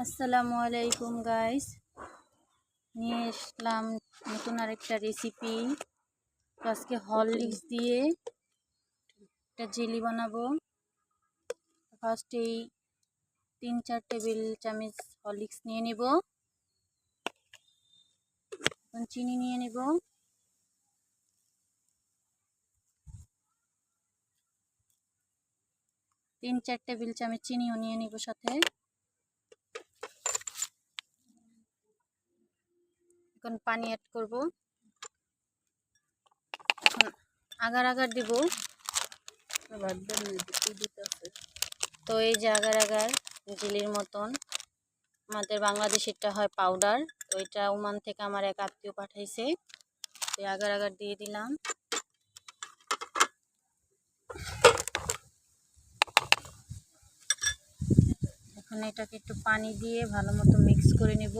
আসসালামু আলাইকুম গাইস, নিয়ে আসলাম নতুন আরেকটা রেসিপি। আজকে হরলিক্স দিয়ে একটা জেলি বানাবো। ফার্স্ট এই 3-4 টেবিল চামচ হরলিক্স নিয়ে নেব, চিনি নিয়ে নেব, তিন 4 টেবিল চামচ চিনিও নিয়ে নেব সাথে। এখন পানি অ্যাড করব, এখন আগার আগার দিব। তো এই যে আগার আগার জেলির মতন, আমাদের বাংলাদেশেরটা হয় পাউডার। তো এটা ওমান থেকে আমার এক আত্মীয় পাঠাইছে। তো আগার আগার দিয়ে দিলাম। এখন এটাকে একটু পানি দিয়ে ভালো মতো মিক্স করে নেব।